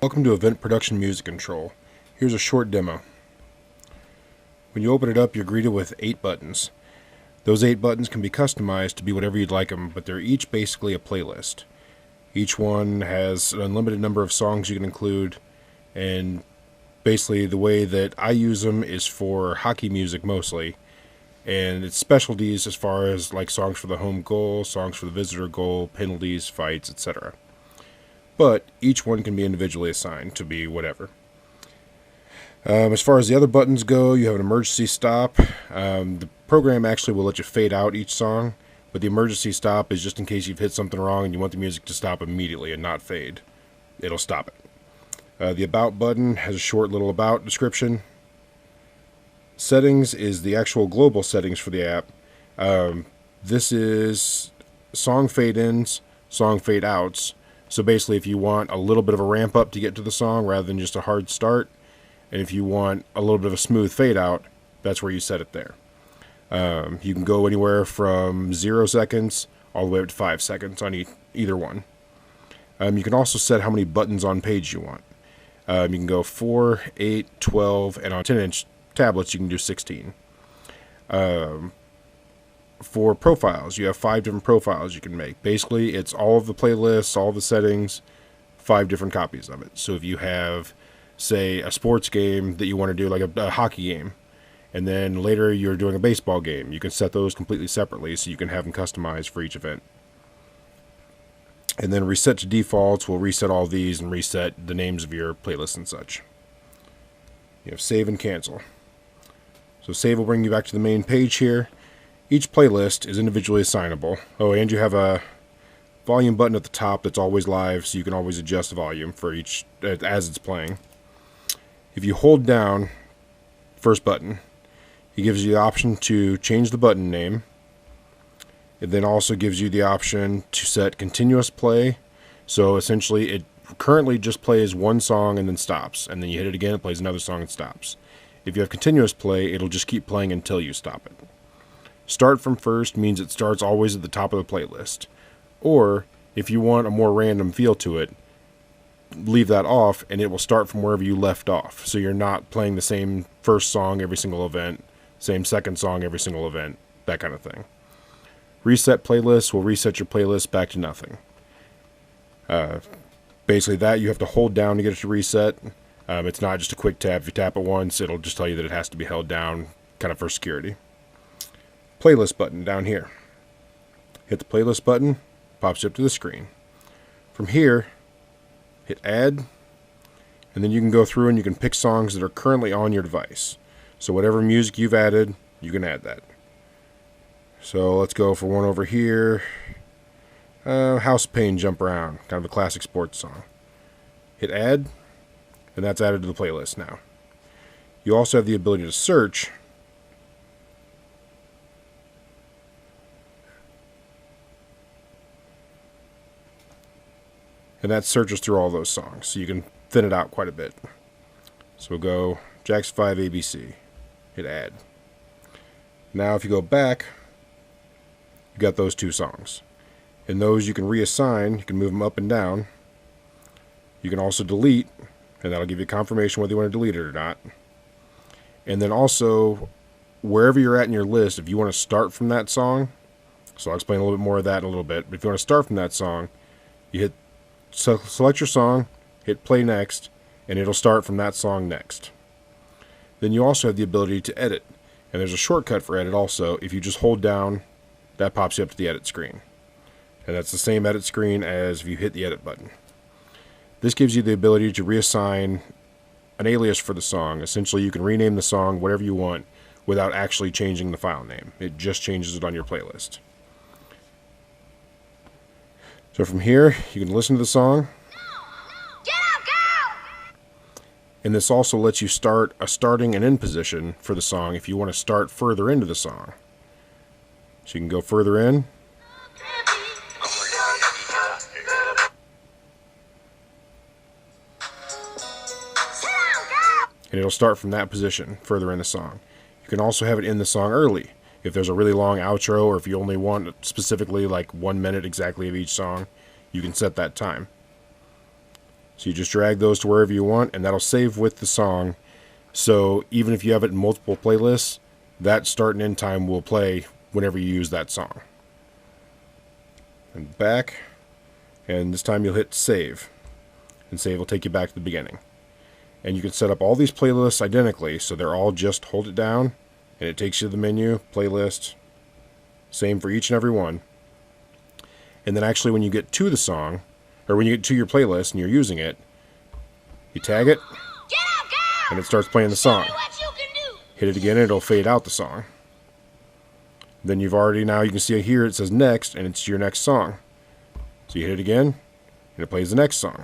Welcome to Event Production Music Control. Here's a short demo. When you open it up, you're greeted with 8 buttons. Those 8 buttons can be customized to be whatever you'd like them, but they're each basically a playlist. Each one has an unlimited number of songs you can include, and basically the way that I use them is for hockey music mostly, and it's specialties as far as like songs for the home goal, songs for the visitor goal, penalties, fights, etc. But each one can be individually assigned to be whatever. As far as the other buttons go, you have an emergency stop. The program actually will let you fade out each song, but the emergency stop is just in case you've hit something wrong and you want the music to stop immediately and not fade. It'll stop it. The About button has a short little About description. Settings is the actual global settings for the app. This is song fade-ins, song fade-outs. So basically, if you want a little bit of a ramp up to get to the song rather than just a hard start, and if you want a little bit of a smooth fade out, that's where you set it there. You can go anywhere from 0 seconds all the way up to 5 seconds on either one. You can also set how many buttons on page you want. You can go 4, 8, 12, and on 10-inch tablets you can do 16. For profiles, you have 5 different profiles you can make. Basically, it's all of the playlists, all the settings, 5 different copies of it. So if you have, say, a sports game that you want to do, like a hockey game, and then later you're doing a baseball game, you can set those completely separately so you can have them customized for each event. And then reset to defaults will reset all these and reset the names of your playlists and such. You have save and cancel. So save will bring you back to the main page here. Each playlist is individually assignable. Oh, and you have a volume button at the top that's always live, so you can always adjust the volume for each as it's playing. If you hold down first button, it gives you the option to change the button name. It then also gives you the option to set continuous play. So essentially, it currently just plays one song and then stops, and then you hit it again, it plays another song and stops. If you have continuous play, it'll just keep playing until you stop it. Start from first means it starts always at the top of the playlist. Or, if you want a more random feel to it, leave that off and it will start from wherever you left off. So you're not playing the same first song every single event, same second song every single event, that kind of thing. Reset playlist will reset your playlist back to nothing. Basically that you have to hold down to get it to reset. It's not just a quick tap. If you tap it once, it'll just tell you that it has to be held down, kind of for security. Playlist button down here. Hit the playlist button, pops you up to the screen. From here, hit add, and then you can go through and you can pick songs that are currently on your device. So whatever music you've added, you can add that. So let's go for one over here. House Pain Jump Around, kind of a classic sports song. Hit add, and that's added to the playlist now. You also have the ability to search. And that searches through all those songs, so you can thin it out quite a bit. So we'll go Jackson 5 ABC, hit add. Now if you go back, you got those 2 songs. And those you can reassign, you can move them up and down. You can also delete, and that'll give you confirmation whether you want to delete it or not. And then also, wherever you're at in your list, if you want to start from that song, so I'll explain a little bit more of that in a little bit, but if you want to start from that song, you hit select your song, hit play next, and it'll start from that song next. Then you also have the ability to edit, and there's a shortcut for edit also. If you just hold down, that pops you up to the edit screen. And that's the same edit screen as if you hit the edit button. This gives you the ability to reassign an alias for the song. Essentially, you can rename the song whatever you want without actually changing the file name. It just changes it on your playlist. So from here, you can listen to the song. Get up, go! And this also lets you start a starting and end position for the song if you want to start further into the song. So you can go further in. And it'll start from that position further in the song. You can also have it in the song early. If there's a really long outro, or if you only want specifically like 1 minute exactly of each song, you can set that time. So you just drag those to wherever you want, and that'll save with the song. So even if you have it in multiple playlists, that start and end time will play whenever you use that song. And back, and this time you'll hit save. And save will take you back to the beginning. And you can set up all these playlists identically, so they're all just hold it down, and it takes you to the menu, playlist, same for each and every one. And then actually when you get to the song, or when you get to your playlist and you're using it, you tag it, Get out, go! and it starts playing the song. Show me what you can do. Hit it again and it'll fade out the song. Then you've already, now you can see here it says next, and it's your next song. So you hit it again, and it plays the next song.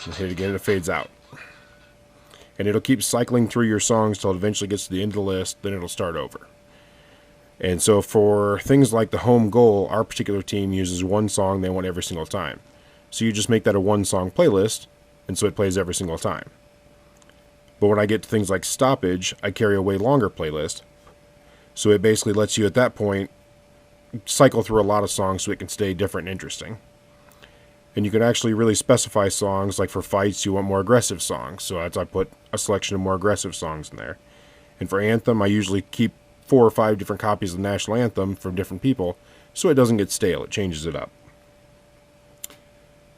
And hit it again and it fades out. And it'll keep cycling through your songs till it eventually gets to the end of the list, then it'll start over. And so for things like the home goal, our particular team uses one song they want every single time. So you just make that a one song playlist, and so it plays every single time. But when I get to things like stoppage, I carry a way longer playlist. So it basically lets you at that point cycle through a lot of songs so it can stay different and interesting. And you can actually really specify songs, like for fights you want more aggressive songs. So I put a selection of more aggressive songs in there. And for Anthem, I usually keep 4 or 5 different copies of the national anthem from different people, so it doesn't get stale. It changes it up.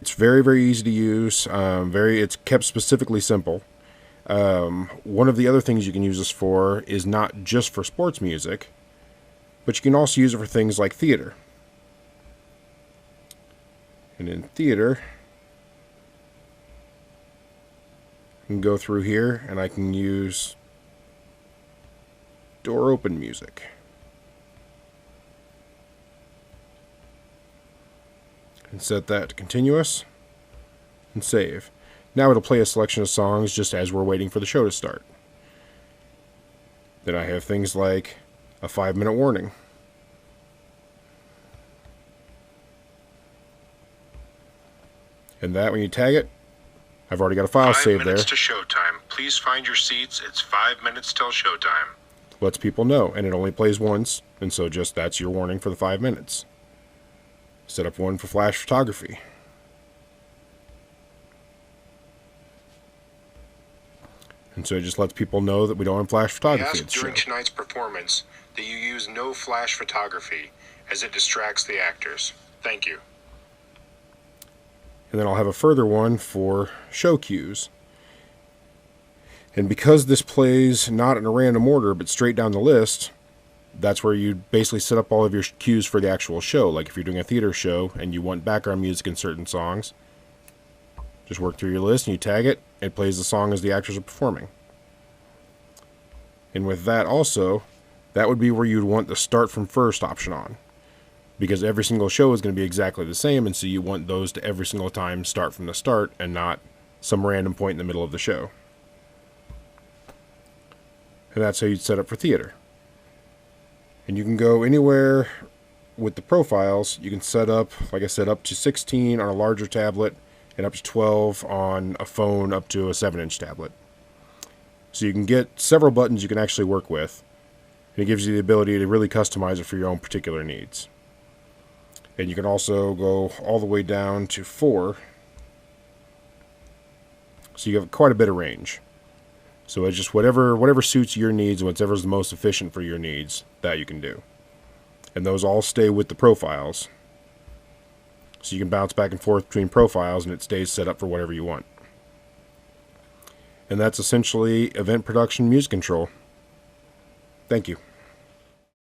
It's very, very easy to use. It's kept specifically simple. One of the other things you can use this for is not just for sports music, but you can also use it for things like theater. And in theater, I can go through here and I can use door open music. And set that to continuous and save. Now it'll play a selection of songs just as we're waiting for the show to start. Then I have things like a 5-minute warning. And that, when you tag it, I've already got a file saved there. 5 minutes to showtime. Please find your seats. It's 5 minutes till showtime. Lets people know, and it only plays once, and so just that's your warning for the 5 minutes. Set up one for flash photography. And so it just lets people know that we don't have flash We photography at ask the during show. tonight's performance that you use no flash photography, as it distracts the actors. Thank you. And then I'll have a further one for show cues. And because this plays not in a random order, but straight down the list, that's where you basically set up all of your cues for the actual show. Like if you're doing a theater show and you want background music in certain songs, just work through your list and you tag it. It plays the song as the actors are performing. And with that also, that would be where you'd want the start from first option on. Because every single show is going to be exactly the same, and so you want those to every single time start from the start and not some random point in the middle of the show. And that's how you'd set up for theater. And you can go anywhere with the profiles. You can set up, like I said, up to 16 on a larger tablet and up to 12 on a phone up to a 7-inch tablet. So you can get several buttons you can actually work with. And it gives you the ability to really customize it for your own particular needs. And you can also go all the way down to 4. So you have quite a bit of range. So it's just whatever suits your needs, whatever's the most efficient for your needs, that you can do. And those all stay with the profiles. So you can bounce back and forth between profiles and it stays set up for whatever you want. And that's essentially event production music control. Thank you.